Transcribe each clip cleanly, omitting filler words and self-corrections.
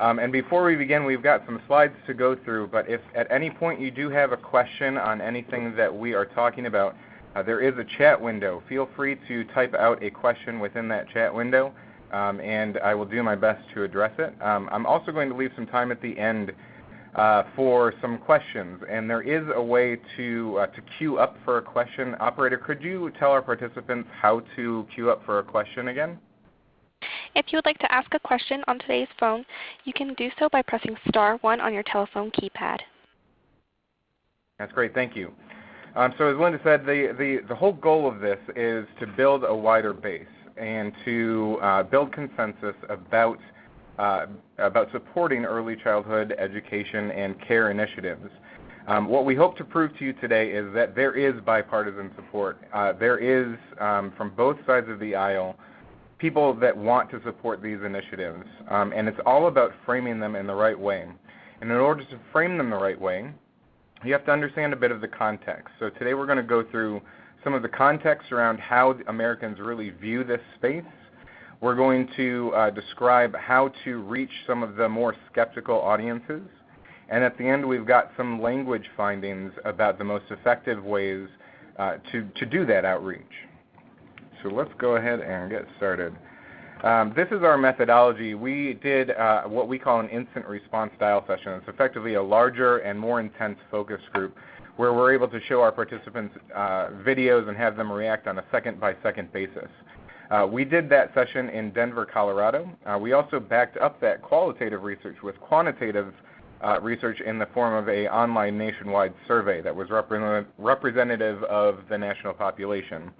And before we begin, we've got some slides to go through, but if at any point you do have a question on anything that we are talking about, there is a chat window. Feel free to type out a question within that chat window, and I will do my best to address it. I'm also going to leave some time at the end for some questions, and there is a way to queue up for a question. Operator, could you tell our participants how to queue up for a question again? If you would like to ask a question on today's phone, you can do so by pressing star 1 on your telephone keypad. That's great, thank you. So as Linda said, the whole goal of this is to build a wider base and to build consensus about supporting early childhood education and care initiatives. What we hope to prove to you today is that there is bipartisan support. There is, from both sides of the aisle, people that want to support these initiatives. And it's all about framing them in the right way. And in order to frame them the right way, you have to understand a bit of the context. So today we're going to go through some of the context around how Americans really view this space. We're going to describe how to reach some of the more skeptical audiences. And at the end, we've got some language findings about the most effective ways to do that outreach. So let's go ahead and get started. This is our methodology. We did what we call an instant response style session. It's effectively a larger and more intense focus group where we're able to show our participants videos and have them react on a second-by-second basis. We did that session in Denver, Colorado. We also backed up that qualitative research with quantitative research in the form of an online nationwide survey that was representative of the national population.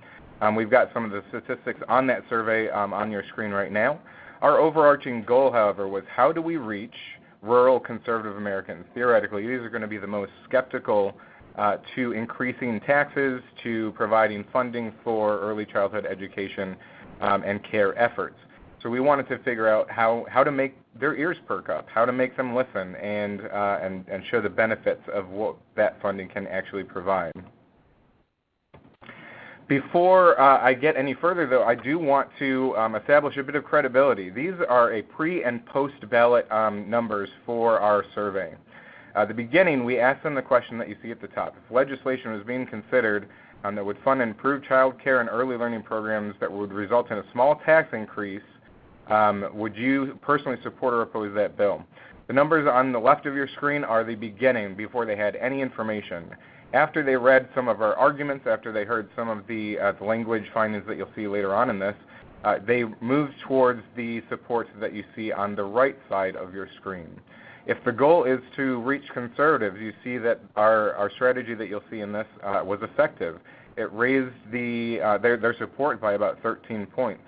We've got some of the statistics on that survey on your screen right now. Our overarching goal, however, was how do we reach rural conservative Americans? Theoretically, these are going to be the most skeptical to increasing taxes, to providing funding for early childhood education and care efforts. So we wanted to figure out how to make their ears perk up, how to make them listen, and show the benefits of what that funding can actually provide. Before I get any further, though, I do want to establish a bit of credibility. These are a pre- and post-ballot numbers for our survey. At the beginning, we asked them the question that you see at the top. If legislation was being considered that would fund and improve child care and early learning programs that would result in a small tax increase, would you personally support or oppose that bill? The numbers on the left of your screen are the beginning, before they had any information. After they read some of our arguments, after they heard some of the language findings that you'll see later on in this, they moved towards the support that you see on the right side of your screen. If the goal is to reach conservatives, you see that our strategy that you'll see in this was effective. It raised their support by about 13 points.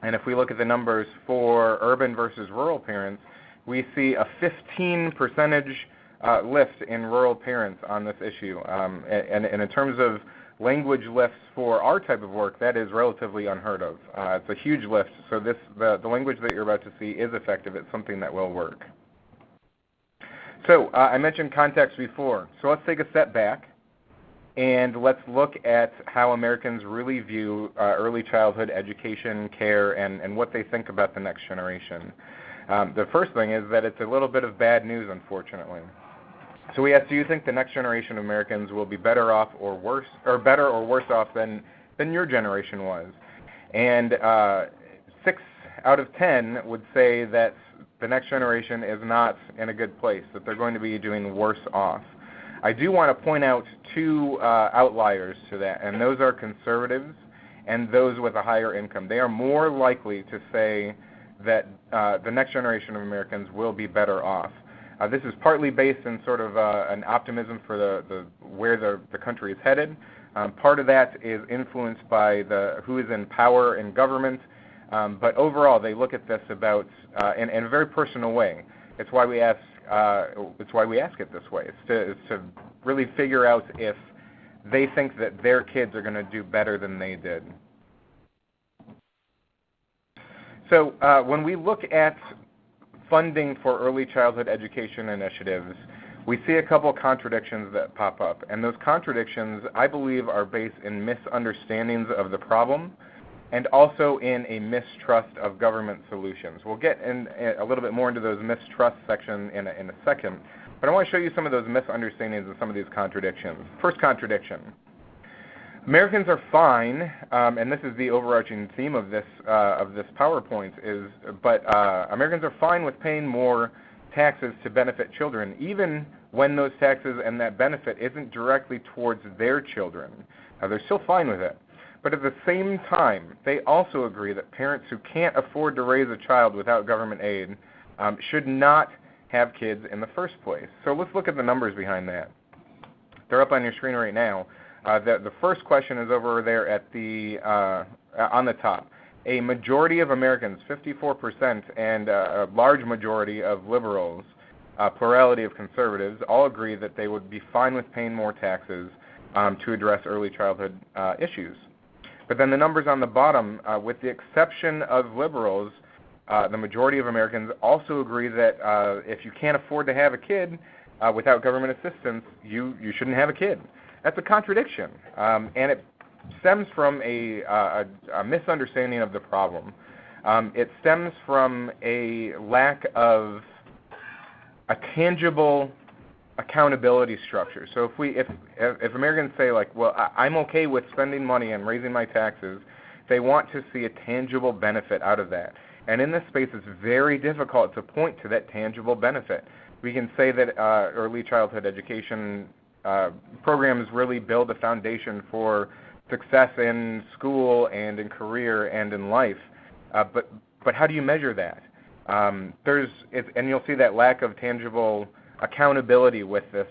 And if we look at the numbers for urban versus rural parents, we see a 15 percentage lift in rural parents on this issue. And in terms of language lifts for our type of work, that is relatively unheard of. It's a huge lift, so the language that you're about to see is effective. It's something that will work. So I mentioned context before, so let's take a step back and let's look at how Americans really view early childhood education, care, and what they think about the next generation. The first thing is that it's a little bit of bad news, unfortunately. So we asked, do you think the next generation of Americans will be better off or worse, or better or worse off than your generation was? And 6 out of 10 would say that the next generation is not in a good place, that they're going to be doing worse off. I do want to point out 2 outliers to that, and those are conservatives and those with a higher income. They are more likely to say that the next generation of Americans will be better off. This is partly based in sort of an optimism for where the country is headed. Part of that is influenced by who is in power in government, but overall they look at this about in a very personal way. It's why we ask. It's why we ask it this way. It's to really figure out if they think that their kids are going to do better than they did. So when we look at funding for early childhood education initiatives, we see a couple contradictions that pop up. And those contradictions, I believe, are based in misunderstandings of the problem and also in a mistrust of government solutions. We'll get in a little bit more into those mistrust section in a second, but I want to show you some of those misunderstandings and some of these contradictions. First contradiction. Americans are fine, and this is the overarching theme of this PowerPoint, but Americans are fine with paying more taxes to benefit children, even when those taxes and that benefit isn't directly towards their children. They're still fine with it. But at the same time, they also agree that parents who can't afford to raise a child without government aid should not have kids in the first place. So let's look at the numbers behind that. They're up on your screen right now. The first question is over there at on the top. A majority of Americans, 54%, and a large majority of liberals, a plurality of conservatives, all agree that they would be fine with paying more taxes to address early childhood issues. But then the numbers on the bottom, with the exception of liberals, the majority of Americans also agree that if you can't afford to have a kid without government assistance, you shouldn't have a kid. That's a contradiction, and it stems from a misunderstanding of the problem. It stems from a lack of a tangible accountability structure. So if Americans say, like, well, I'm okay with spending money and raising my taxes, they want to see a tangible benefit out of that. And in this space, it's very difficult to point to that tangible benefit. We can say that early childhood education programs really build a foundation for success in school and in career and in life. But how do you measure that? And you'll see that lack of tangible accountability with this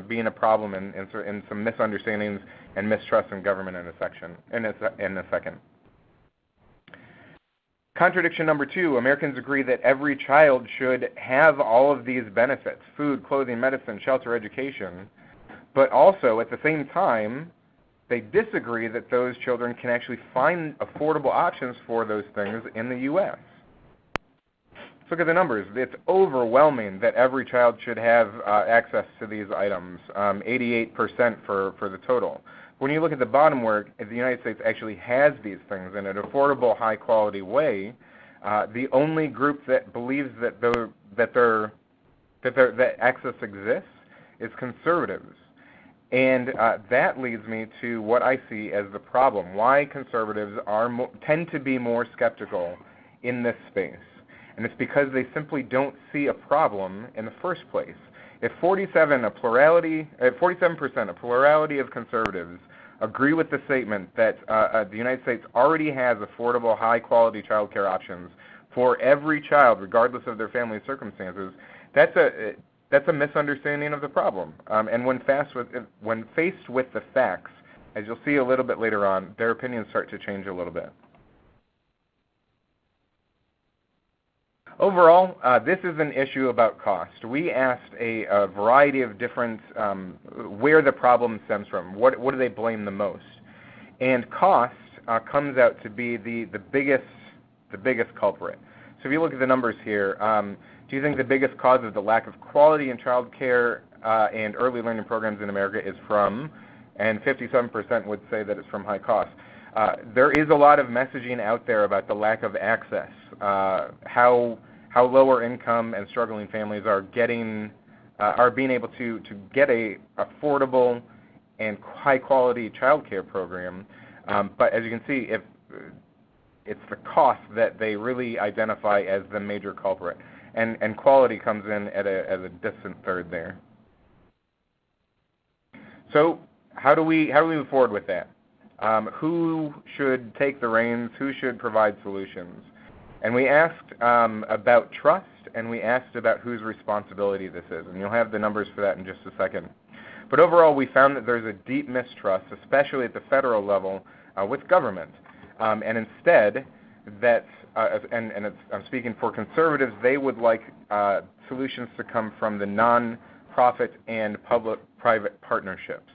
being a problem in some misunderstandings and mistrust in government in a second. Contradiction number 2, Americans agree that every child should have all of these benefits: food, clothing, medicine, shelter, education. But also, at the same time, they disagree that those children can actually find affordable options for those things in the U.S. Let's look at the numbers. It's overwhelming that every child should have access to these items, 88% for the total. When you look at the bottom where the United States actually has these things in an affordable, high-quality way, the only group that believes that access exists is conservatives. And that leads me to what I see as the problem, why conservatives tend to be more skeptical in this space. And it's because they simply don't see a problem in the first place. If 47%, a plurality of conservatives agree with the statement that the United States already has affordable, high-quality child care options for every child, regardless of their family circumstances, that's a misunderstanding of the problem. And when faced with the facts, as you'll see a little bit later on, their opinions start to change a little bit. Overall, this is an issue about cost. We asked a variety of different where the problem stems from. What do they blame the most? And cost comes out to be the biggest culprit. So if you look at the numbers here, do you think the biggest cause of the lack of quality in child care and early learning programs in America is from, and 57% would say that it's from high cost. There is a lot of messaging out there about the lack of access, how lower income and struggling families are being able to get a affordable and high quality child care program. But as you can see, it's the cost that they really identify as the major culprit. And quality comes in as a distant third there. So how do we move forward with that? Who should take the reins? Who should provide solutions? And we asked about trust, and we asked about whose responsibility this is. And you'll have the numbers for that in just a second. But overall, we found that there's a deep mistrust, especially at the federal level, with government. And instead, I'm speaking for conservatives, they would like solutions to come from the non-profit and public-private partnerships.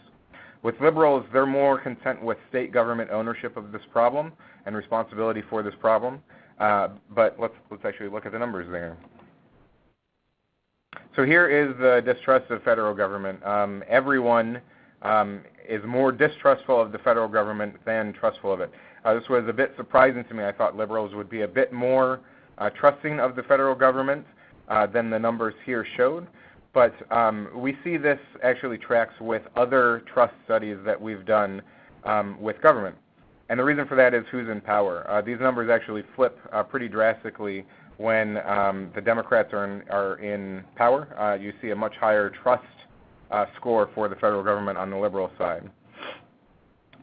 With liberals, they're more content with state government ownership of this problem and responsibility for this problem. But let's actually look at the numbers there. So here is the distrust of federal government. Everyone is more distrustful of the federal government than trustful of it. This was a bit surprising to me. I thought liberals would be a bit more trusting of the federal government than the numbers here showed. But we see this actually tracks with other trust studies that we've done with government. And the reason for that is who's in power. These numbers actually flip pretty drastically when the Democrats are in power. You see a much higher trust score for the federal government on the liberal side.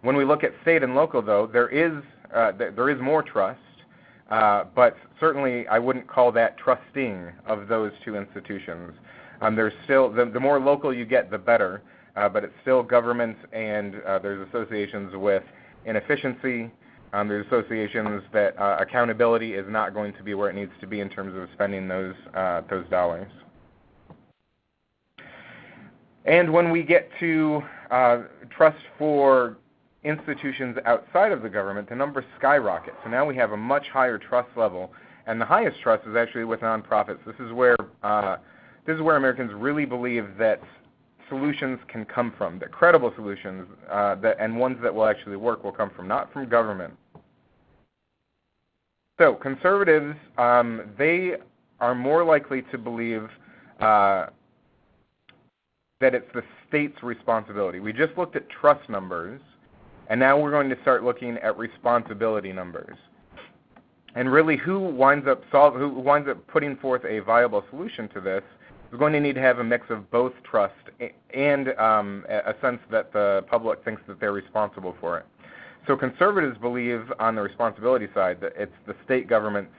When we look at state and local, though, there is more trust, but certainly I wouldn't call that trusting of those two institutions. There's still the more local you get, the better, but it's still government, and there's associations with inefficiency. There's associations that accountability is not going to be where it needs to be in terms of spending those dollars. And when we get to trust for institutions outside of the government, the numbers skyrocket. So now we have a much higher trust level, and the highest trust is actually with nonprofits. This is where Americans really believe that solutions can come from, that credible solutions and ones that will actually work will come from, not from government. So conservatives, they are more likely to believe that it's the state's responsibility. We just looked at trust numbers, and now we're going to start looking at responsibility numbers. And really, who winds up putting forth a viable solution to this is going to need to have a mix of both trust and a sense that the public thinks that they're responsible for it. So conservatives believe on the responsibility side that it's the state government's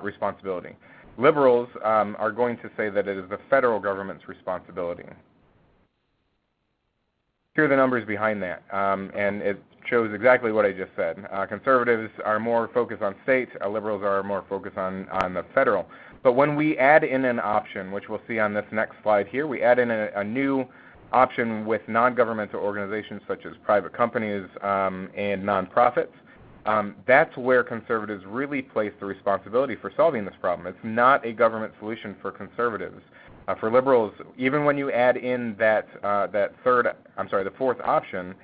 responsibility. Liberals are going to say that it is the federal government's responsibility. Here are the numbers behind that, and it shows exactly what I just said. Conservatives are more focused on state, liberals are more focused on the federal. But when we add in an option, which we'll see on this next slide here, we add in a new option with non-governmental organizations such as private companies and nonprofits. That's where conservatives really place the responsibility for solving this problem. It's not a government solution for conservatives. For liberals, even when you add in the fourth option,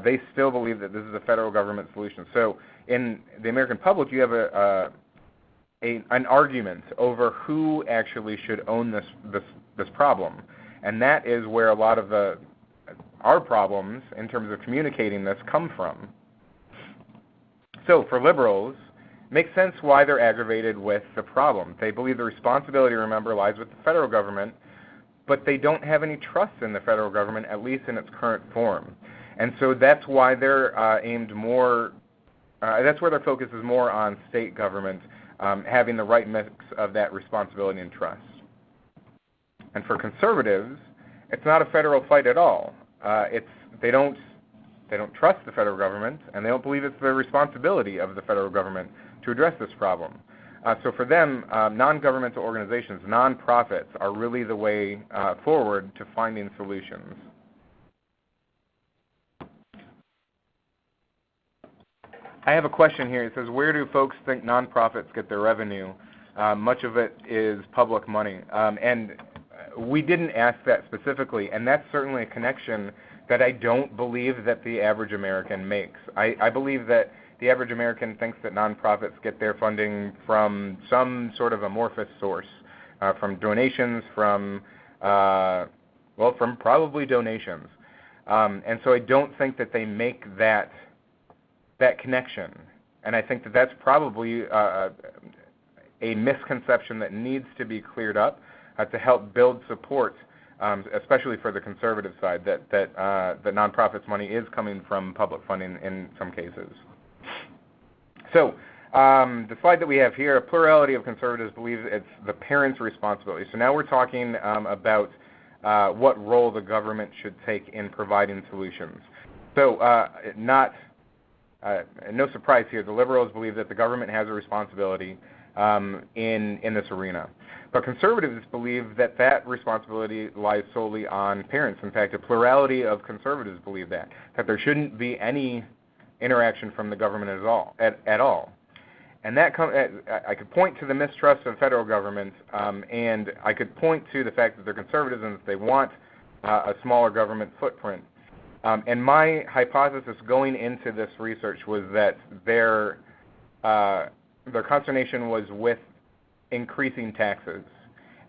they still believe that this is a federal government solution. So in the American public, you have an argument over who actually should own this problem, and that is where a lot of our problems in terms of communicating this come from. So for liberals, it makes sense why they're aggravated with the problem. They believe the responsibility, remember, lies with the federal government, but they don't have any trust in the federal government, at least in its current form. And so that's why they're that's where their focus is more on state government, having the right mix of that responsibility and trust. And for conservatives, it's not a federal fight at all. They don't trust the federal government, and they don't believe it's the responsibility of the federal government to address this problem. So for them, non-governmental organizations, nonprofits, are really the way forward to finding solutions. I have a question here. It says, where do folks think nonprofits get their revenue? Much of it is public money. And we didn't ask that specifically, and that's certainly a connection that I don't believe that the average American makes. I believe that the average American thinks that nonprofits get their funding from some sort of amorphous source, from donations, from probably donations. And so I don't think that they make that connection. And I think that that's probably a misconception that needs to be cleared up to help build support, especially for the conservative side, that nonprofits money is coming from public funding in some cases. So the slide that we have here, a plurality of conservatives believe it's the parents' responsibility. So now we're talking about what role the government should take in providing solutions. So no surprise here, the liberals believe that the government has a responsibility in this arena. But conservatives believe that responsibility lies solely on parents. In fact, a plurality of conservatives believe that there shouldn't be any interaction from the government at all. And that I could point to the mistrust of federal government, and I could point to the fact that they're conservatives and that they want a smaller government footprint. And my hypothesis going into this research was that their consternation was with increasing taxes.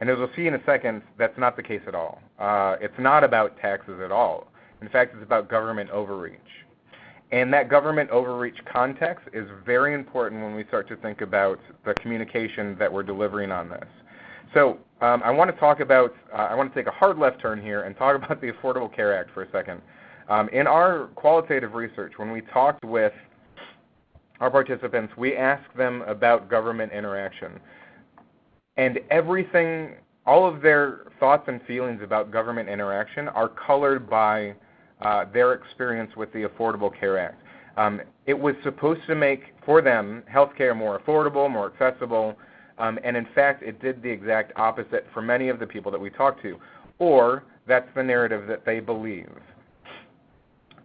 And as we'll see in a second, that's not the case at all. It's not about taxes at all. In fact, it's about government overreach. And that government overreach context is very important when we start to think about the communication that we're delivering on this. So I want to take a hard left turn here and talk about the Affordable Care Act for a second. In our qualitative research, when we talked with our participants, we asked them about government interaction. And all of their thoughts and feelings about government interaction are colored by their experience with the Affordable Care Act. It was supposed to make, for them, healthcare more affordable, more accessible, and in fact, it did the exact opposite for many of the people that we talked to, or that's the narrative that they believe.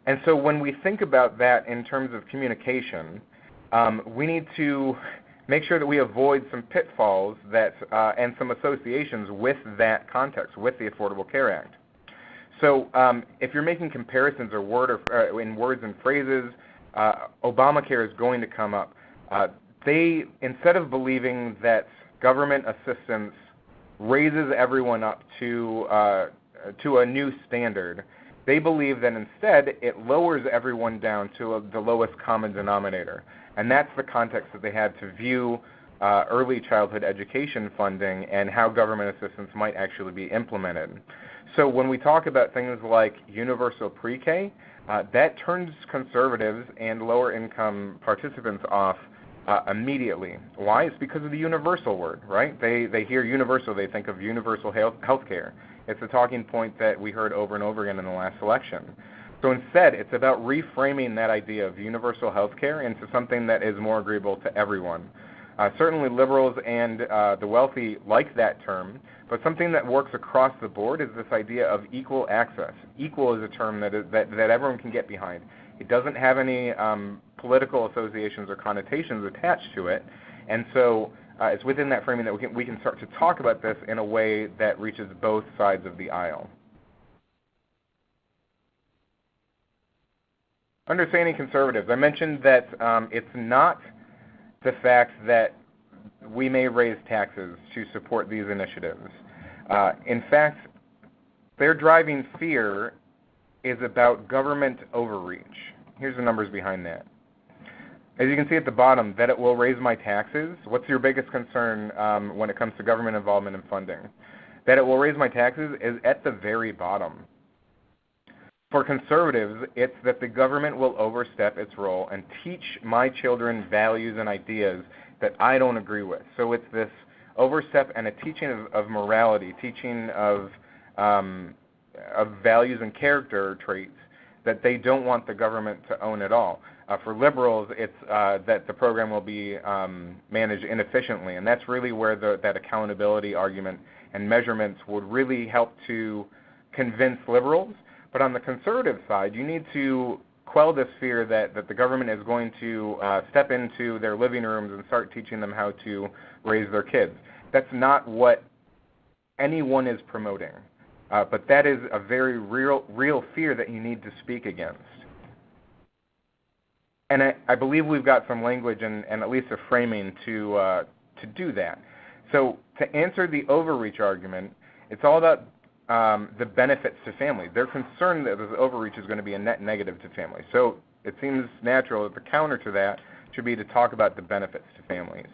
And so when we think about that in terms of communication, we need to make sure that we avoid some pitfalls and some associations with that context, with the Affordable Care Act. So if you're making comparisons in words and phrases, Obamacare is going to come up. They, instead of believing that government assistance raises everyone up to a new standard, they believe that instead it lowers everyone down to the lowest common denominator. And that's the context that they had to view early childhood education funding and how government assistance might actually be implemented. So when we talk about things like universal pre-K, that turns conservatives and lower income participants off immediately. Why? It's because of the universal word, right? They hear universal, they think of universal health care. It's a talking point that we heard over and over again in the last election. So instead, it's about reframing that idea of universal health care into something that is more agreeable to everyone. Certainly liberals and the wealthy like that term, but something that works across the board is this idea of equal access. Equal is a term that everyone can get behind. It doesn't have any political associations or connotations attached to it, and so it's within that framing that we can start to talk about this in a way that reaches both sides of the aisle. Understanding conservatives. I mentioned that it's not the fact that we may raise taxes to support these initiatives. In fact, their driving fear is about government overreach. Here's the numbers behind that. As you can see at the bottom, that it will raise my taxes. What's your biggest concern when it comes to government involvement in funding? That it will raise my taxes is at the very bottom. For conservatives, it's that the government will overstep its role and teach my children values and ideas that I don't agree with. So it's this overstep and a teaching of morality, teaching of values and character traits that they don't want the government to own at all. For liberals, it's that the program will be managed inefficiently, and that's really where that accountability argument and measurements would really help to convince liberals. But on the conservative side, you need to quell this fear that the government is going to step into their living rooms and start teaching them how to raise their kids. That's not what anyone is promoting. But that is a very real fear that you need to speak against. And I believe we've got some language and at least a framing to do that. So to answer the overreach argument, it's all about the benefits to families. They're concerned that this overreach is going to be a net negative to families. So it seems natural that the counter to that should be to talk about the benefits to families.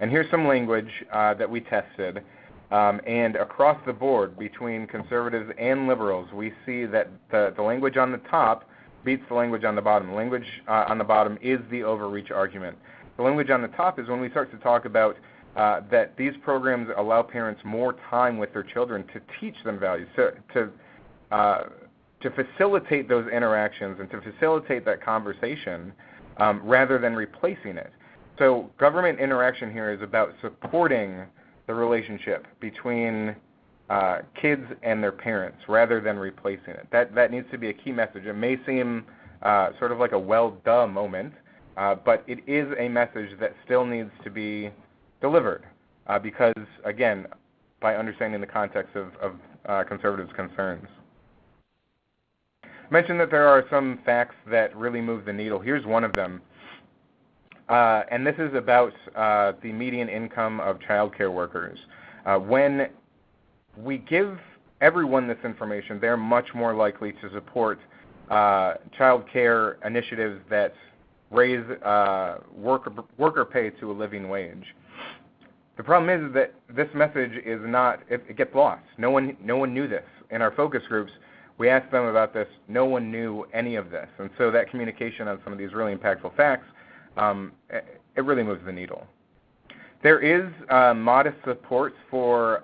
And here's some language that we tested. And across the board, between conservatives and liberals, we see that the language on the top beats the language on the bottom. The language on the bottom is the overreach argument. The language on the top is when we start to talk about that these programs allow parents more time with their children to teach them values, to facilitate those interactions and to facilitate that conversation rather than replacing it. So government interaction here is about supporting the relationship between kids and their parents rather than replacing it. That needs to be a key message. It may seem sort of like a well-duh moment, but it is a message that still needs to be delivered because, again, by understanding the context of conservatives' concerns. mentioned that there are some facts that really move the needle. Here's one of them. And this is about the median income of child care workers. When we give everyone this information, they're much more likely to support child care initiatives that raise worker pay to a living wage. The problem is that this message is not, it gets lost. No one knew this. In our focus groups, we asked them about this. No one knew any of this. And so that communication on some of these really impactful facts, it really moves the needle. There is modest support for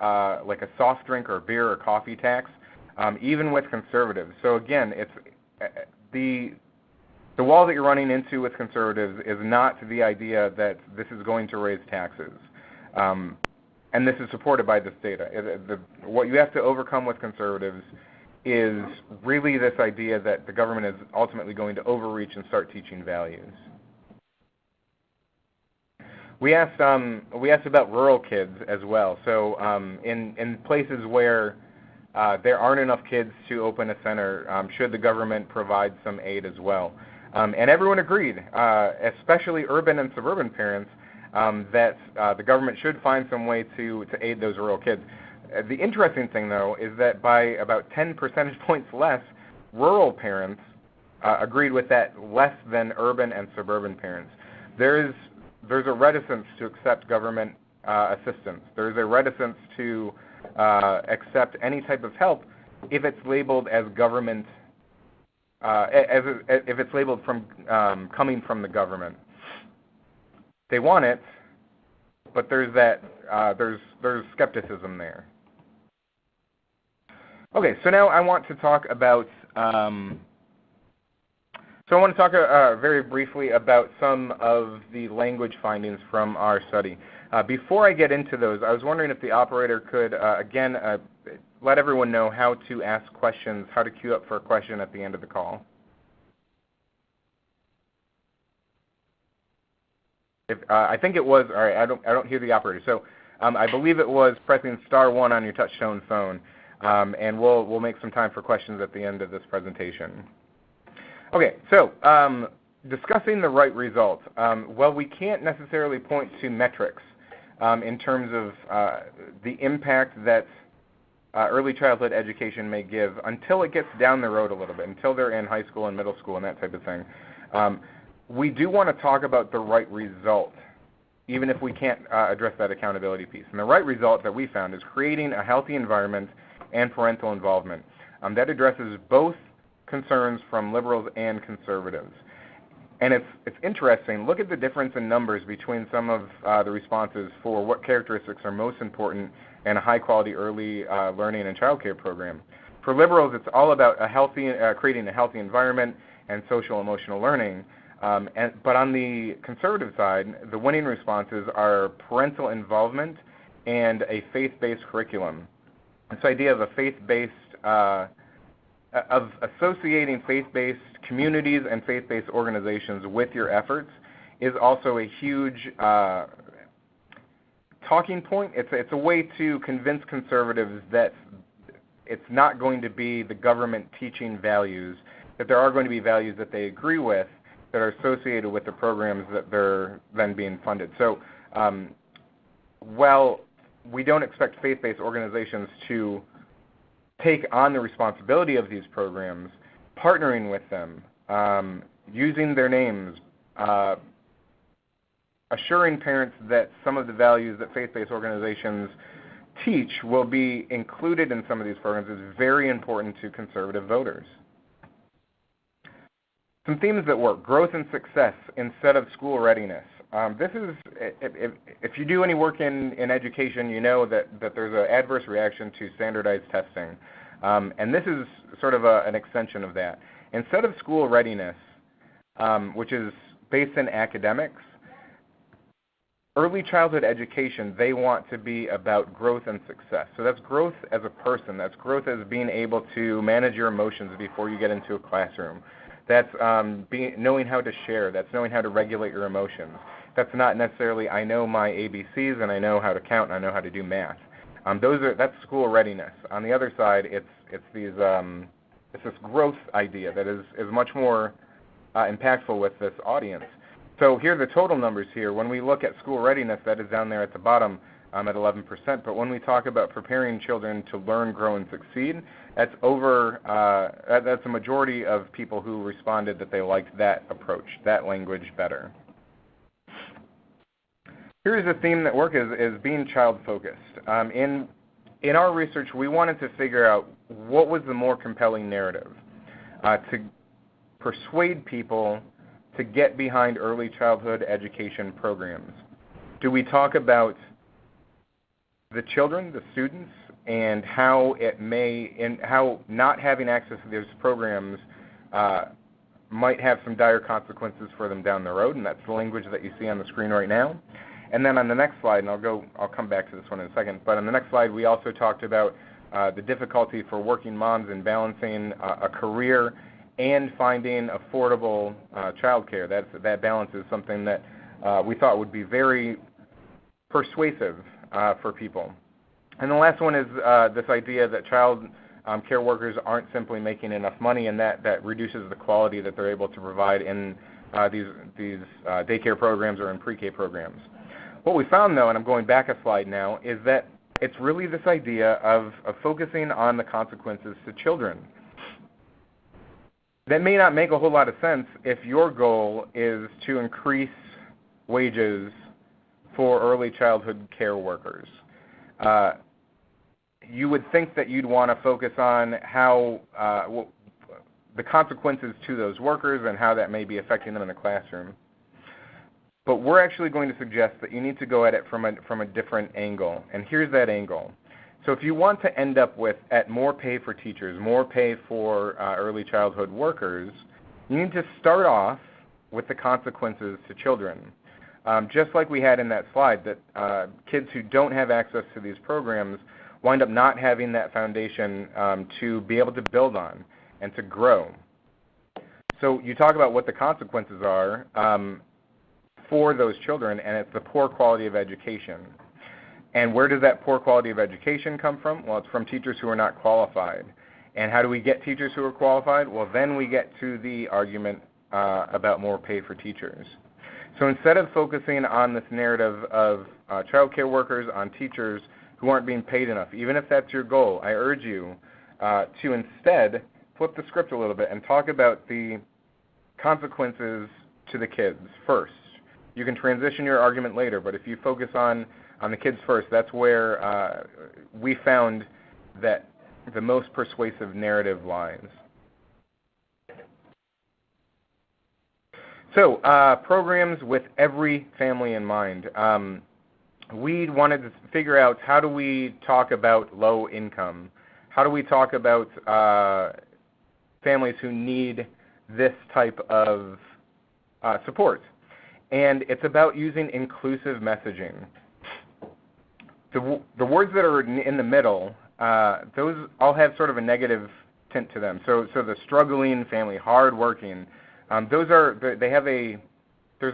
like a soft drink or beer or coffee tax, even with conservatives. So again, it's the wall that you're running into with conservatives is not the idea that this is going to raise taxes. And this is supported by this data. What you have to overcome with conservatives is really this idea that the government is ultimately going to overreach and start teaching values. We asked about rural kids as well. So in places where there aren't enough kids to open a center, should the government provide some aid as well? And everyone agreed, especially urban and suburban parents, that the government should find some way to aid those rural kids. The interesting thing, though, is that by about 10 percentage points less, rural parents agreed with that less than urban and suburban parents. There's a reticence to accept government assistance. There's a reticence to accept any type of help if it's labeled as government, if it's labeled from coming from the government. They want it, but there's that there's skepticism there. Okay, so now I want to talk about very briefly about some of the language findings from our study. Before I get into those, I was wondering if the operator could again let everyone know how to ask questions, how to queue up for a question at the end of the call. I think it was, all right, I don't hear the operator. So I believe it was pressing *1 on your touch-tone phone, and we'll make some time for questions at the end of this presentation. Okay, so discussing the right results. Well, we can't necessarily point to metrics in terms of the impact that early childhood education may give until it gets down the road a little bit, until they're in high school and middle school and that type of thing. We do want to talk about the right result, even if we can't address that accountability piece. And the right result that we found is creating a healthy environment and parental involvement. That addresses both concerns from liberals and conservatives. And it's interesting. Look at the difference in numbers between some of the responses for what characteristics are most important in a high-quality early learning and child care program. For liberals, it's all about creating a healthy environment and social emotional learning. But on the conservative side, the winning responses are parental involvement and a faith-based curriculum. This idea of a faith-based, of associating faith-based communities and faith-based organizations with your efforts is also a huge talking point. It's a way to convince conservatives that it's not going to be the government teaching values, that there are going to be values that they agree with that are associated with the programs that they're then being funded. So while we don't expect faith-based organizations to take on the responsibility of these programs, partnering with them, using their names, assuring parents that some of the values that faith-based organizations teach will be included in some of these programs is very important to conservative voters. Some themes that work: growth and success instead of school readiness. This is, if you do any work in education, you know that there's an adverse reaction to standardized testing. And this is sort of an extension of that. Instead of school readiness, which is based in academics, early childhood education, they want to be about growth and success. So that's growth as a person. That's growth as being able to manage your emotions before you get into a classroom. That's knowing how to share. That's knowing how to regulate your emotions. That's not necessarily, I know my ABCs and I know how to count and I know how to do math. That's school readiness. On the other side, it's these this growth idea that is much more impactful with this audience. So here are the total numbers here. When we look at school readiness, that is down there at the bottom at 11%. But when we talk about preparing children to learn, grow, and succeed, that's that's a majority of people who responded that they liked that approach, that language better. Here's a theme that works is being child-focused. In our research, we wanted to figure out what was the more compelling narrative to persuade people to get behind early childhood education programs. Do we talk about the children, the students, and how how not having access to those programs might have some dire consequences for them down the road, and that's the language that you see on the screen right now. And then on the next slide, and I'll come back to this one in a second, but on the next slide we also talked about the difficulty for working moms in balancing a career and finding affordable childcare. That balance is something that we thought would be very persuasive for people. And the last one is this idea that child care workers aren't simply making enough money, and that reduces the quality that they're able to provide in these daycare programs or in pre-K programs. What we found, though, and I'm going back a slide now, is that it's really this idea of focusing on the consequences to children. That may not make a whole lot of sense if your goal is to increase wages for early childhood care workers. You would think that you'd want to focus on how the consequences to those workers and how that may be affecting them in the classroom. But we're actually going to suggest that you need to go at it from a different angle, and here's that angle. So if you want to end up at more pay for teachers, more pay for early childhood workers, you need to start off with the consequences to children. Just like we had in that slide, that kids who don't have access to these programs wind up not having that foundation to be able to build on and to grow. So you talk about what the consequences are for those children, and it's the poor quality of education. And where does that poor quality of education come from? Well, it's from teachers who are not qualified. And how do we get teachers who are qualified? Well, then we get to the argument about more pay for teachers. So instead of focusing on this narrative of child care workers, on teachers who aren't being paid enough, even if that's your goal, I urge you to instead flip the script a little bit and talk about the consequences to the kids first. You can transition your argument later, but if you focus on the kids first, that's where we found that the most persuasive narrative lies. So, programs with every family in mind. We wanted to figure out, how do we talk about low income? How do we talk about families who need this type of support? And it's about using inclusive messaging. The words that are in the middle, those all have sort of a negative tint to them. So the struggling family, hardworking, there's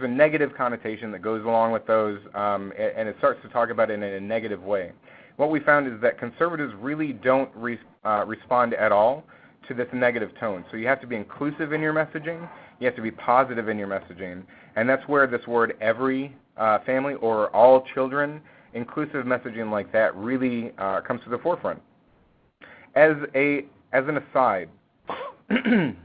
a negative connotation that goes along with those, and it starts to talk about it in a negative way. What we found is that conservatives really don't respond at all to this negative tone. So you have to be inclusive in your messaging. You have to be positive in your messaging. And that's where this word every family or all children, inclusive messaging like that really comes to the forefront. As an aside, and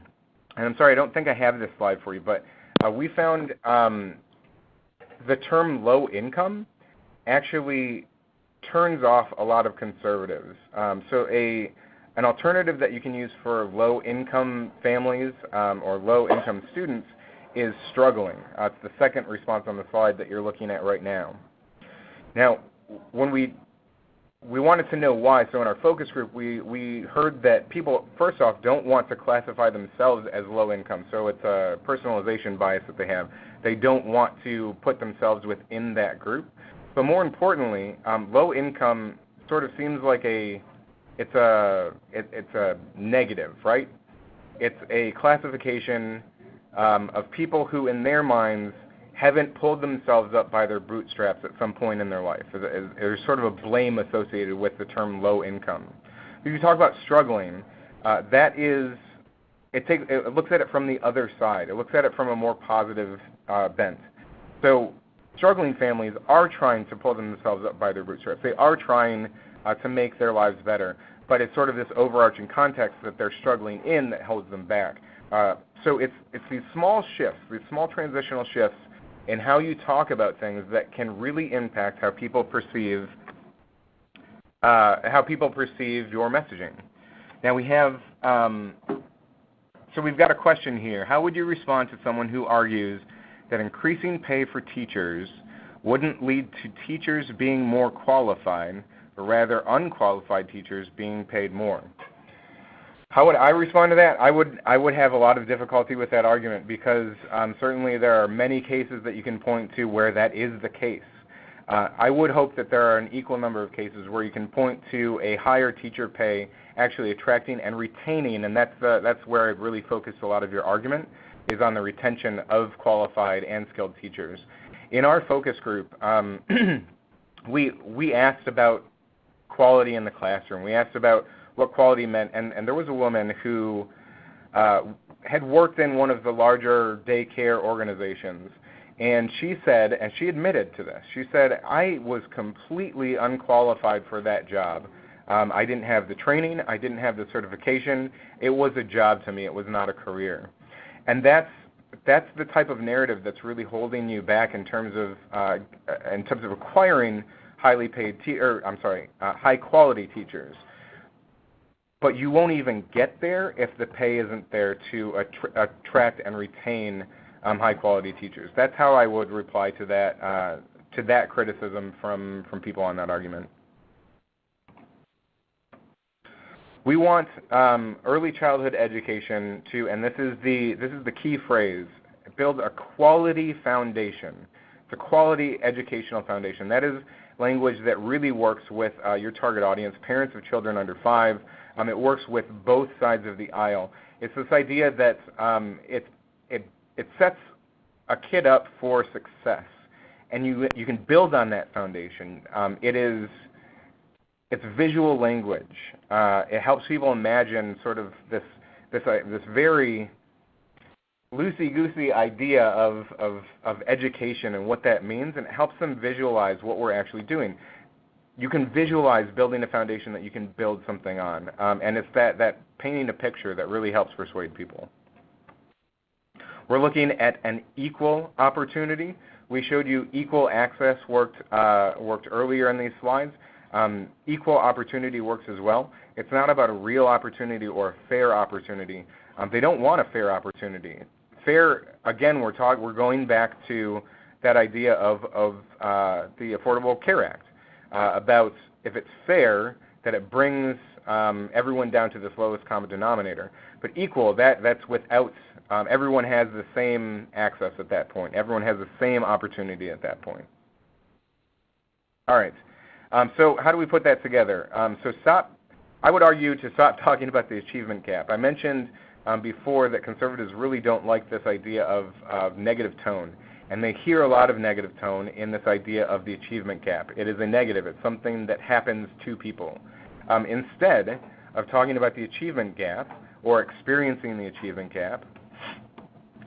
I'm sorry, I don't think I have this slide for you, but we found the term low income actually turns off a lot of conservatives. So an alternative that you can use for low-income families or low-income students is struggling. It's the second response on the slide that you're looking at right now. Now, when we wanted to know why, so in our focus group, we heard that people, first off, don't want to classify themselves as low-income, so it's a personalization bias that they have. They don't want to put themselves within that group. But more importantly, low-income sort of seems like it's a negative, right? It's a classification of people who, in their minds, haven't pulled themselves up by their bootstraps at some point in their life. There's sort of a blame associated with the term low income. If you talk about struggling, it looks at it from the other side. It looks at it from a more positive bent. So struggling families are trying to pull themselves up by their bootstraps. They are trying to make their lives better, but it's sort of this overarching context that they're struggling in that holds them back. So it's these small shifts, these small transitional shifts in how you talk about things that can really impact how people perceive your messaging. Now we have, so we've got a question here. How would you respond to someone who argues that increasing pay for teachers wouldn't lead to teachers being more qualified, but rather unqualified teachers being paid more? How would I respond to that? I would have a lot of difficulty with that argument because certainly there are many cases that you can point to where that is the case. I would hope that there are an equal number of cases where you can point to a higher teacher pay actually attracting and retaining, and that's where I've really focused a lot of your argument, is on the retention of qualified and skilled teachers. In our focus group, we asked about quality in the classroom. We asked about what quality meant, and there was a woman who had worked in one of the larger daycare organizations, and she said, and she admitted to this, she said, I was completely unqualified for that job. I didn't have the training, I didn't have the certification, it was a job to me, it was not a career. And that's the type of narrative that's really holding you back in terms of acquiring high quality teachers. But you won't even get there if the pay isn't there to attract and retain high quality teachers. That's how I would reply to that criticism from people on that argument. We want early childhood education to, and this is the key phrase, build a quality foundation. It's a quality educational foundation. That is language that really works with your target audience, parents of children under 5. It works with both sides of the aisle. It's this idea that it sets a kid up for success, and you can build on that foundation. It's visual language. It helps people imagine sort of this very loosey-goosey idea of education and what that means, and it helps them visualize what we're actually doing. You can visualize building a foundation that you can build something on, and it's that painting a picture that really helps persuade people. We're looking at an equal opportunity. We showed you equal access worked earlier in these slides. Equal opportunity works as well. It's not about a real opportunity or a fair opportunity. They don't want a fair opportunity. Fair, again, we're going back to that idea of the Affordable Care Act, about if it's fair, that it brings everyone down to this lowest common denominator. But equal, that's without, everyone has the same access at that point. Everyone has the same opportunity at that point. All right. So how do we put that together? I would argue to stop talking about the achievement gap. I mentioned before that conservatives really don't like this idea of negative tone, and they hear a lot of negative tone in this idea of the achievement gap. It is a negative. It's something that happens to people. Instead of talking about the achievement gap or experiencing the achievement gap,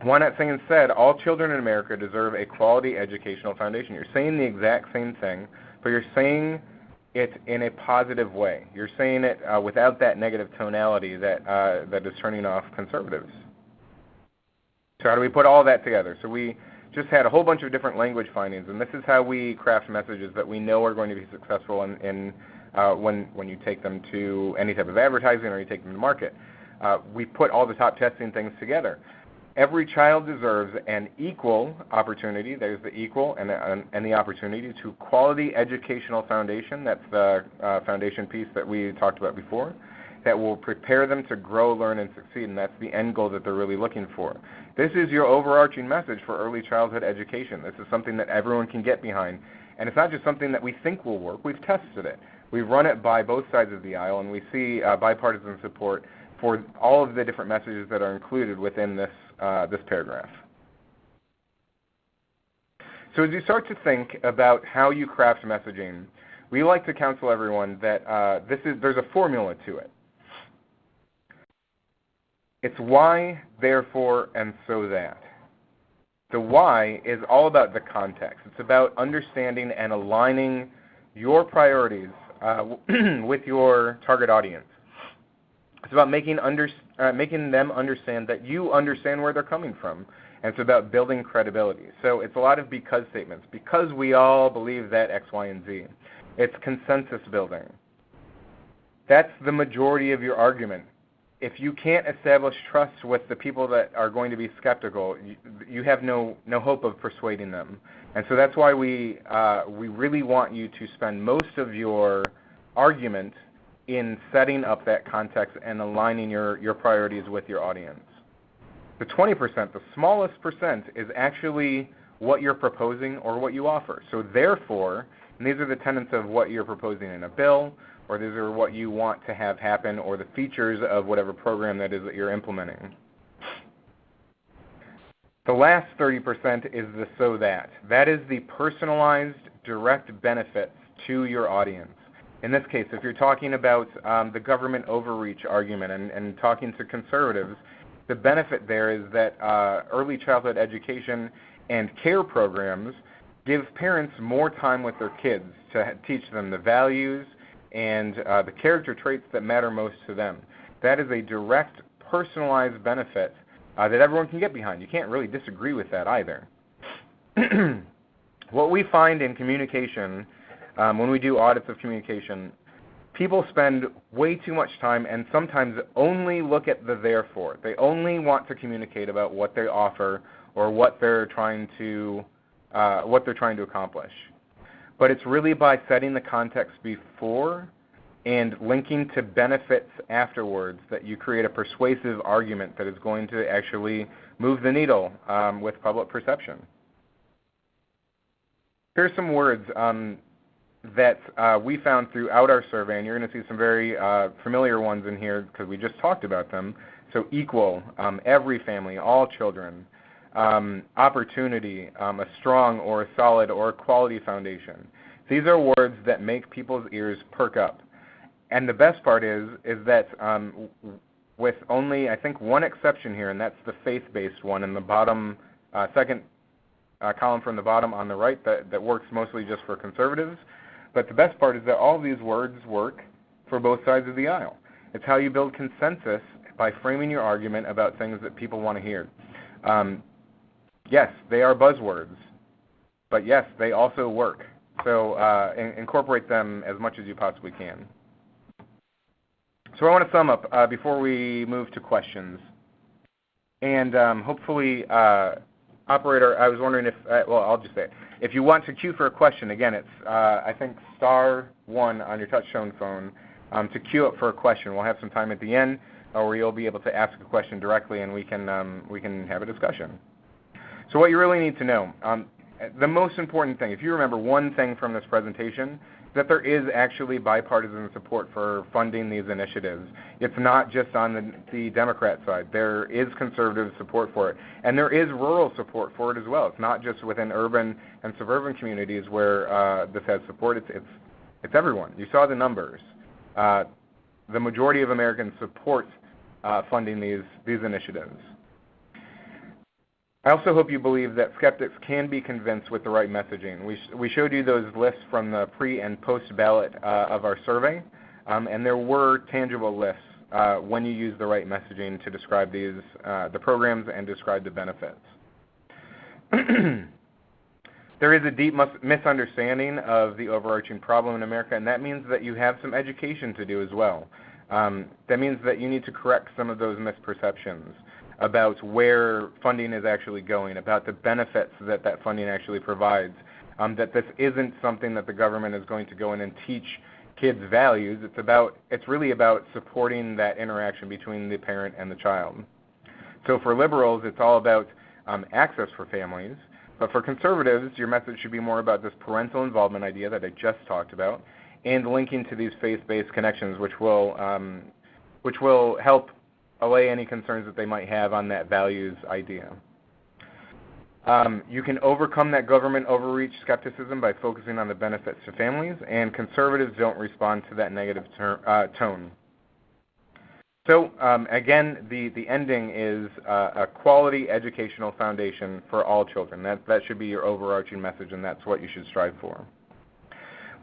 why not say instead, all children in America deserve a quality educational foundation? You're saying the exact same thing, but you're saying it in a positive way. You're saying it without that negative tonality that is turning off conservatives. So how do we put all that together? So we just had a whole bunch of different language findings, and this is how we craft messages that we know are going to be successful when you take them to any type of advertising or you take them to market. We put all the top testing things together. Every child deserves an equal opportunity, there's the equal, and the opportunity to quality educational foundation. That's the foundation piece that we talked about before, that will prepare them to grow, learn, and succeed, and that's the end goal that they're really looking for. This is your overarching message for early childhood education. This is something that everyone can get behind, and it's not just something that we think will work. We've tested it. We've run it by both sides of the aisle, and we see bipartisan support for all of the different messages that are included within this paragraph. So as you start to think about how you craft messaging, we like to counsel everyone that there's a formula to it. It's why, therefore, and so that. The why is all about the context. It's about understanding and aligning your priorities with your target audience. It's about making them understand that you understand where they're coming from. And it's about building credibility. So it's a lot of because statements. Because we all believe that X, Y, and Z. It's consensus building. That's the majority of your argument. If you can't establish trust with the people that are going to be skeptical, you have no hope of persuading them. And so that's why we really want you to spend most of your argument in setting up that context and aligning your priorities with your audience. The 20%, the smallest percent, is actually what you're proposing or what you offer. So therefore, and these are the tenets of what you're proposing in a bill, or these are what you want to have happen, or the features of whatever program that is that you're implementing. The last 30% is the so that. That is the personalized, direct benefits to your audience. In this case, if you're talking about the government overreach argument and talking to conservatives, the benefit there is that early childhood education and care programs give parents more time with their kids to teach them the values and the character traits that matter most to them. That is a direct, personalized benefit that everyone can get behind. You can't really disagree with that either. What we find in communication, when we do audits of communication, people spend way too much time and sometimes only look at the therefore. They only want to communicate about what they offer or what they're trying to accomplish. But it's really by setting the context before and linking to benefits afterwards that you create a persuasive argument that is going to actually move the needle with public perception. Here's some words that we found throughout our survey, and you're going to see some very familiar ones in here because we just talked about them. So equal, every family, all children, opportunity, a strong or a solid or a quality foundation. These are words that make people's ears perk up. And the best part is that with only, I think, one exception here, and that's the faith-based one in the bottom, second column from the bottom on the right that works mostly just for conservatives. But the best part is that all of these words work for both sides of the aisle. It's how you build consensus by framing your argument about things that people want to hear. Yes, they are buzzwords, but yes, they also work. So incorporate them as much as you possibly can. So I want to sum up before we move to questions. And hopefully, operator, I was wondering if, well, I'll just say it. If you want to queue for a question, again, it's, I think, *1 on your touch-tone phone to queue up for a question. We'll have some time at the end where you'll be able to ask a question directly and we can have a discussion. So what you really need to know, the most important thing, if you remember one thing from this presentation, is that there is actually bipartisan support for funding these initiatives. It's not just on the Democrat side. There is conservative support for it. And there is rural support for it as well. It's not just within urban and suburban communities where this has support. It's everyone. You saw the numbers. The majority of Americans support funding these initiatives. I also hope you believe that skeptics can be convinced with the right messaging. We showed you those lists from the pre- and post-ballot of our survey, and there were tangible lists when you use the right messaging to describe the programs and describe the benefits. There is a deep misunderstanding of the overarching problem in America, and that means that you have some education to do as well. That means that you need to correct some of those misperceptions about where funding is actually going, about the benefits that funding actually provides, that this isn't something that the government is going to go in and teach kids values. It's really about supporting that interaction between the parent and the child. So for liberals, it's all about access for families, but for conservatives, your message should be more about this parental involvement idea that I just talked about, and linking to these faith-based connections, which will help allay any concerns that they might have on that values idea. You can overcome that government overreach skepticism by focusing on the benefits to families, and conservatives don't respond to that negative tone. So again, the ending is a quality educational foundation for all children. That should be your overarching message, and that's what you should strive for.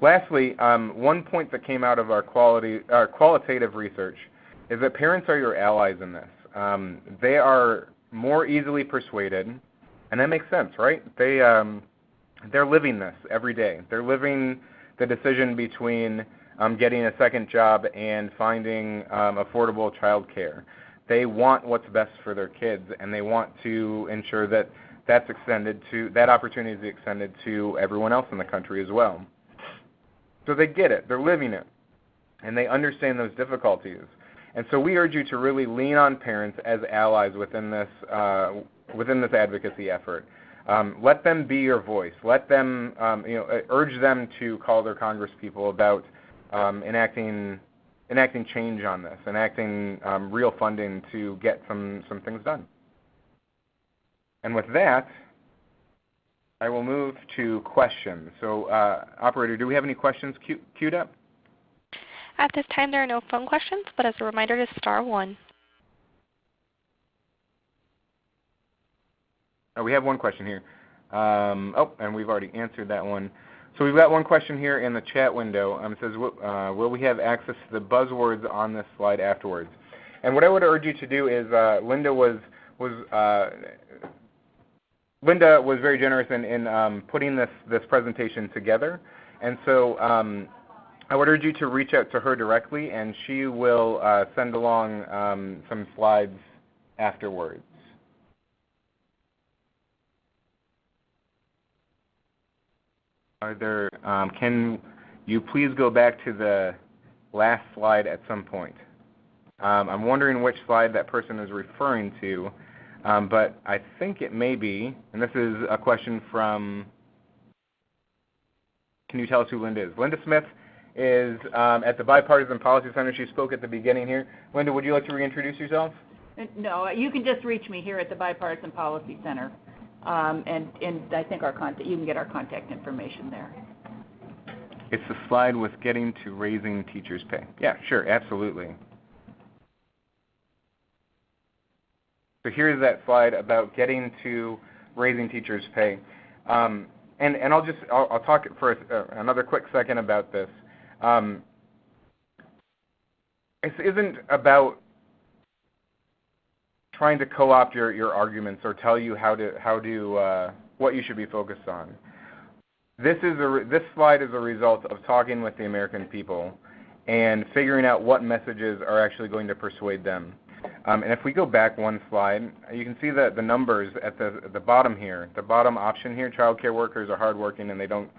Lastly, one point that came out of our qualitative research is that parents are your allies in this. They are more easily persuaded, and that makes sense, right? They're living this every day. They're living the decision between getting a second job and finding affordable child care. They want what's best for their kids, and they want to ensure that that opportunity is extended to everyone else in the country as well. So they get it. They're living it, and they understand those difficulties. And so we urge you to really lean on parents as allies within this advocacy effort. Let them be your voice. Let them, urge them to call their congresspeople about enacting change on this, enacting real funding to get some things done. And with that, I will move to questions. So, operator, do we have any questions queued up? At this time, there are no phone questions, but as a reminder to star 1. We have one question here. And we've already answered that one. So we've got one question here in the chat window. It says, will we have access to the buzzwords on this slide afterwards? And what I would urge you to do is, Linda was very generous in putting this presentation together. And so I would urge you to reach out to her directly, and she will send along some slides afterwards. Can you please go back to the last slide at some point? I'm wondering which slide that person is referring to, but I think it may be, and this is a question from, can you tell us who Linda is? Linda Smith is at the Bipartisan Policy Center. She spoke at the beginning here. Linda, would you like to reintroduce yourself? No, you can just reach me here at the Bipartisan Policy Center. And I think you can get our contact information there. It's the slide with getting to raising teachers' pay. Yeah, sure, absolutely. So here's that slide about getting to raising teachers' pay. And I'll talk for another quick second about this. This isn't about trying to co-opt your arguments or tell you what you should be focused on. This slide is a result of talking with the American people and figuring out what messages are actually going to persuade them. And if we go back one slide, you can see the numbers at the bottom here. The bottom option here, child care workers are hardworking and they don't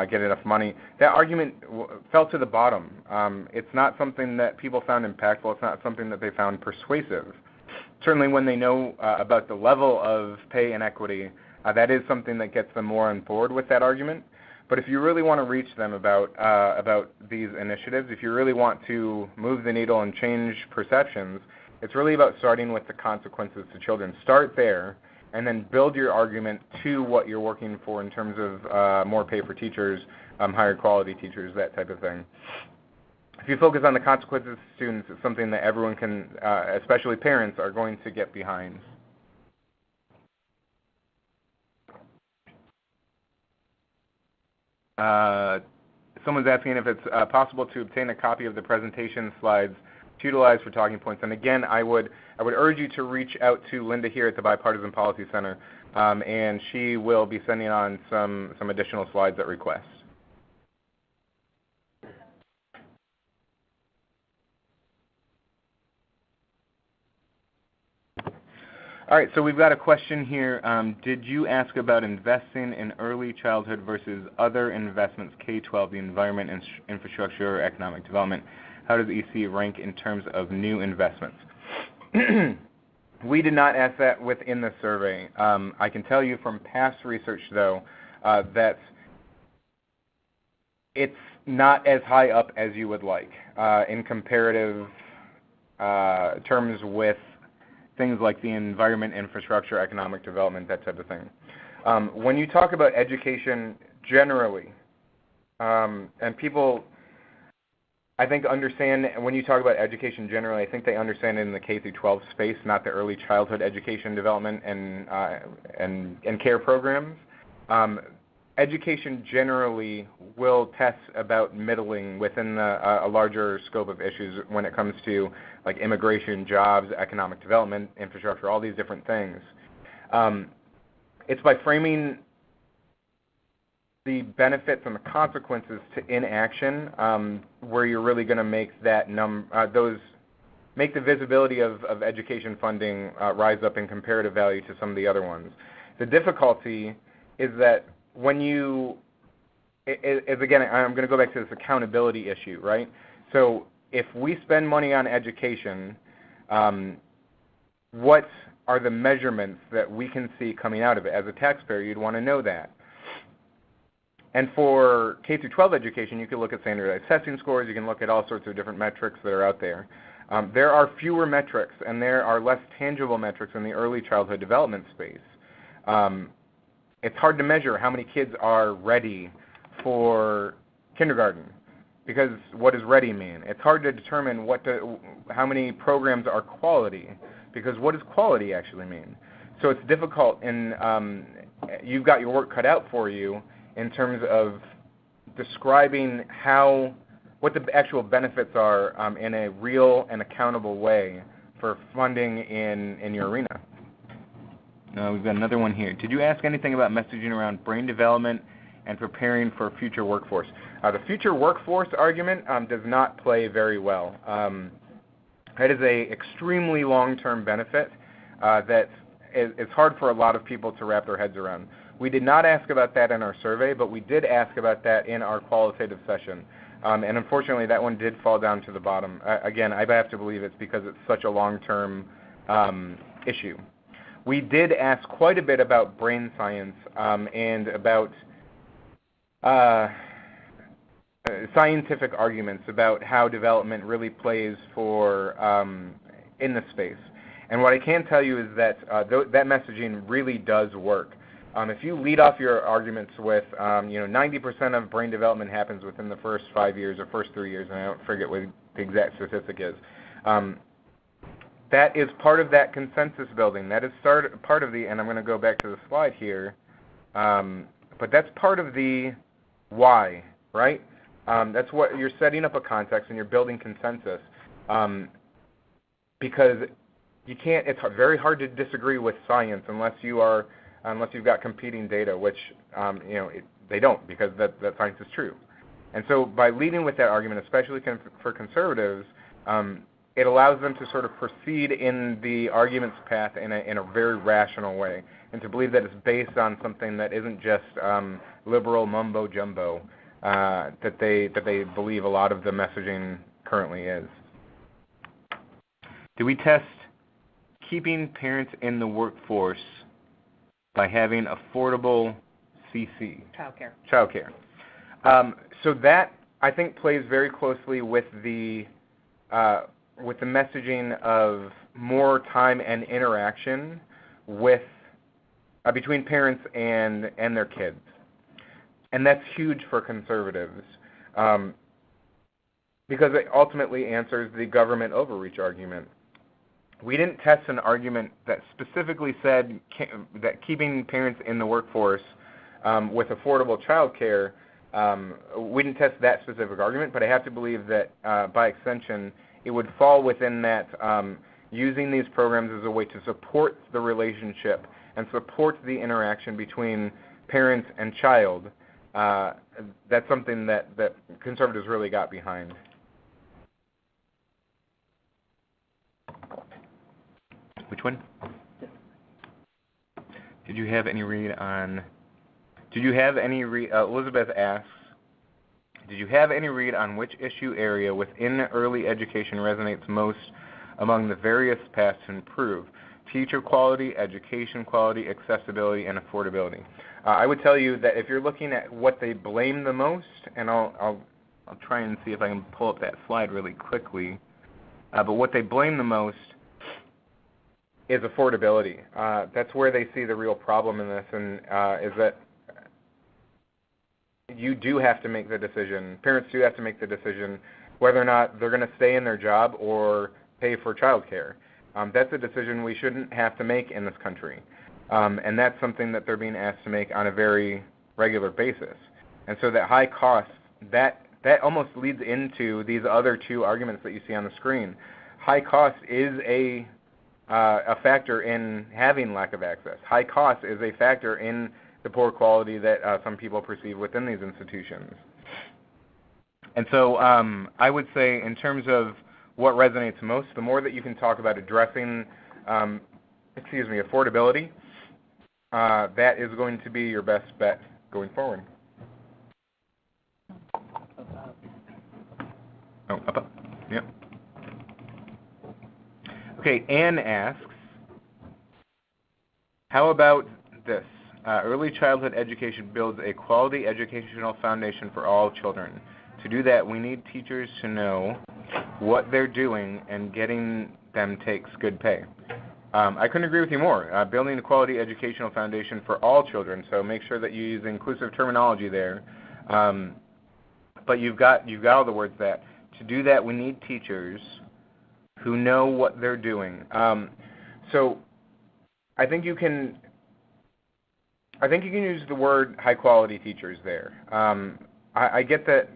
get enough money. That argument fell to the bottom. It's not something that people found impactful. It's not something that they found persuasive. Certainly when they know about the level of pay inequity, that is something that gets them more on board with that argument. But if you really want to reach them about these initiatives, if you really want to move the needle and change perceptions, it's really about starting with the consequences to children. Start there, and then build your argument to what you're working for in terms of more pay for teachers, higher quality teachers, that type of thing. If you focus on the consequences to students, it's something that everyone can, especially parents, are going to get behind. Someone's asking if it's possible to obtain a copy of the presentation slides to utilize for talking points. And again, I would urge you to reach out to Linda here at the Bipartisan Policy Center, and she will be sending on some additional slides at request. All right, so we've got a question here. Did you ask about investing in early childhood versus other investments, K-12, the environment, infrastructure, or economic development? How does EC rank in terms of new investments? We did not ask that within the survey. I can tell you from past research, though, that it's not as high up as you would like in comparative terms with things like the environment, infrastructure, economic development, that type of thing. When you talk about education generally, and people I think when you talk about education generally, I think they understand it in the K through 12 space, not the early childhood education development and care programs. Education generally will test about middling within a larger scope of issues when it comes to like immigration, jobs, economic development, infrastructure, all these different things. It's by framing the benefits and the consequences to inaction where you're really going to make that make the visibility of education funding rise up in comparative value to some of the other ones. The difficulty is that when again, I'm going to go back to this accountability issue, right? So if we spend money on education, what are the measurements that we can see coming out of it? As a taxpayer, you'd want to know that. And for K through 12 education, you can look at standardized testing scores. You can look at all sorts of different metrics that are out there. There are fewer metrics, and there are less tangible metrics in the early childhood development space. It's hard to measure how many kids are ready for kindergarten, because what does ready mean? It's hard to determine how many programs are quality, because what does quality actually mean? So it's difficult, and you've got your work cut out for you in terms of describing what the actual benefits are in a real and accountable way for funding in your arena. We've got another one here. Did you ask anything about messaging around brain development and preparing for future workforce? The future workforce argument does not play very well. It is an extremely long-term benefit that it's hard for a lot of people to wrap their heads around. We did not ask about that in our survey, but we did ask about that in our qualitative session. And unfortunately, that one did fall down to the bottom. Again, I have to believe it's because it's such a long-term issue. We did ask quite a bit about brain science and about scientific arguments about how development really plays in this space. And what I can tell you is that that messaging really does work. If you lead off your arguments with, 90% of brain development happens within the first 5 years or first 3 years, and I don't forget what the exact statistic is, that is part of that consensus building. That is part of and I'm going to go back to the slide here, but that's part of the why, right? That's what you're setting up a context and you're building consensus, because it's very hard to disagree with science unless you've got competing data, which they don't, because that science is true. And so by leading with that argument, especially for conservatives, it allows them to sort of proceed in the argument's path in a very rational way, and to believe that it's based on something that isn't just liberal mumbo jumbo that they believe a lot of the messaging currently is. Do we test keeping parents in the workforce by having affordable CC? Childcare. So that, I think, plays very closely with the messaging of more time and interaction between parents and their kids. And that's huge for conservatives, because it ultimately answers the government overreach argument. We didn't test an argument that specifically said that keeping parents in the workforce with affordable child care, we didn't test that specific argument, but I have to believe that by extension it would fall within that using these programs as a way to support the relationship and support the interaction between parents and child. That's something that conservatives really got behind. Which one? Did you have any read on... Elizabeth asks, did you have any read on which issue area within early education resonates most among the various paths to improve? Teacher quality, education quality, accessibility, and affordability. I would tell you that if you're looking at what they blame the most, and I'll try and see if I can pull up that slide really quickly, but what they blame the most is affordability. That's where they see the real problem in this, and is that you do have to make the decision, parents do have to make the decision whether or not they're going to stay in their job or pay for childcare. That's a decision we shouldn't have to make in this country. And that's something that they're being asked to make on a very regular basis. And so that high cost, that almost leads into these other two arguments that you see on the screen. High cost is a factor in having lack of access. High cost is a factor in the poor quality that some people perceive within these institutions. And so I would say in terms of what resonates most, the more that you can talk about addressing affordability, that is going to be your best bet going forward. Oh, up. Yep. Okay, Anne asks, how about this? Early childhood education builds a quality educational foundation for all children. To do that, we need teachers to know what they're doing, and getting them takes good pay. I couldn't agree with you more. Building a quality educational foundation for all children, so make sure that you use inclusive terminology there. But you've got all the words that. To do that, we need teachers who know what they're doing. So I think you can use the word high quality teachers there. I get that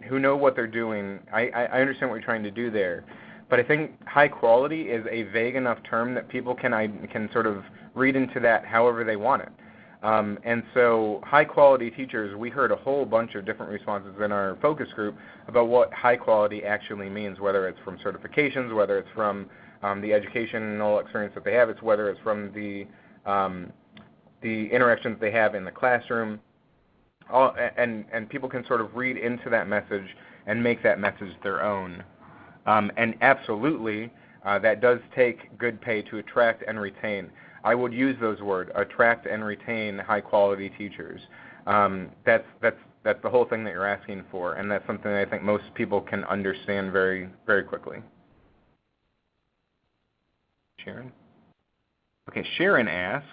who know what they're doing. I understand what you're trying to do there. But I think high quality is a vague enough term that people can sort of read into that however they want it. And so high quality teachers, we heard a whole bunch of different responses in our focus group about what high quality actually means, whether it's from certifications, whether it's from the educational experience that they have, it's whether it's from the interactions they have in the classroom. And people can sort of read into that message and make that message their own. And absolutely, that does take good pay to attract and retain. I would use those words, attract and retain high-quality teachers. That's the whole thing that you're asking for, and that's something that I think most people can understand very, very quickly. Sharon? Okay, Sharon asks,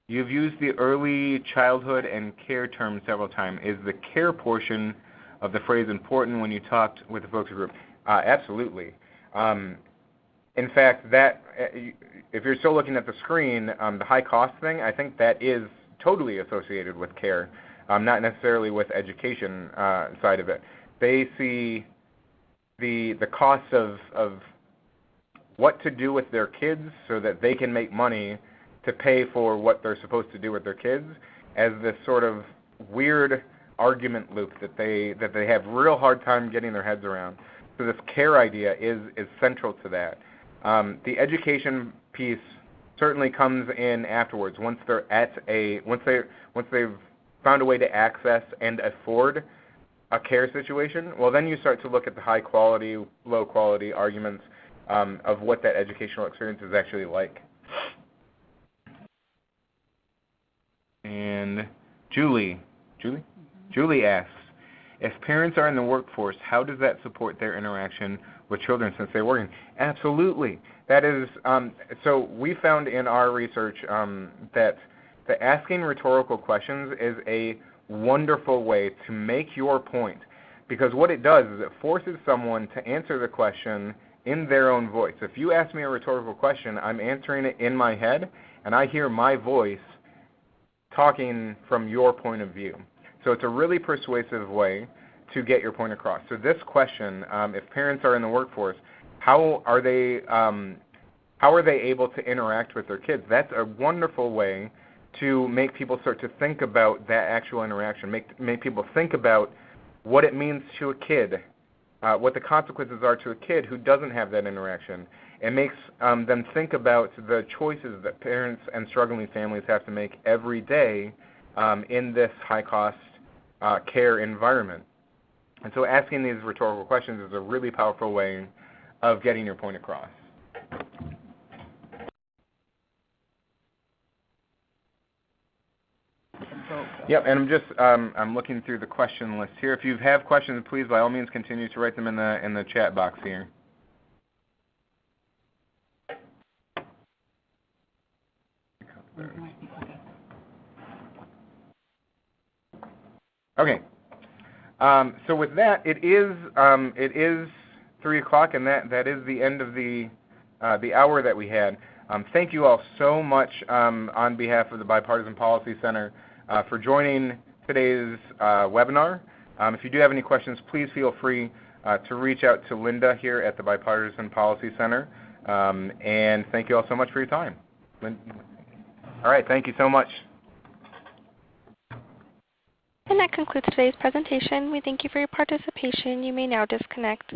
you've used the early childhood and care term several times. Is the care portion of the phrase important when you talked with the focus group? Absolutely. In fact, if you're still looking at the screen, the high cost thing, I think that is totally associated with care, not necessarily with education side of it. They see the cost of what to do with their kids so that they can make money to pay for what they're supposed to do with their kids as this sort of weird argument loop that they have real hard time getting their heads around. So this care idea is central to that. The education piece certainly comes in afterwards. Once they've found a way to access and afford a care situation, well, then you start to look at the high quality, low quality arguments of what that educational experience is actually like. And Julie asks, if parents are in the workforce, how does that support their interaction with children since they're working? Absolutely. That is, so we found in our research that asking rhetorical questions is a wonderful way to make your point, because what it does is it forces someone to answer the question in their own voice. If you ask me a rhetorical question, I'm answering it in my head, and I hear my voice talking from your point of view. So it's a really persuasive way to get your point across. So this question, if parents are in the workforce, how are they able to interact with their kids? That's a wonderful way to make people start to think about that actual interaction, make people think about what it means to a kid, what the consequences are to a kid who doesn't have that interaction. It makes them think about the choices that parents and struggling families have to make every day in this high-cost care environment. And so asking these rhetorical questions is a really powerful way of getting your point across. Yep, and I'm looking through the question list here. If you have questions, please by all means continue to write them in the chat box here. Okay. So with that, it is 3 o'clock, and that is the end of the hour that we had. Thank you all so much on behalf of the Bipartisan Policy Center for joining today's webinar. If you do have any questions, please feel free to reach out to Linda here at the Bipartisan Policy Center. And thank you all so much for your time. All right, thank you so much. And that concludes today's presentation. We thank you for your participation. You may now disconnect.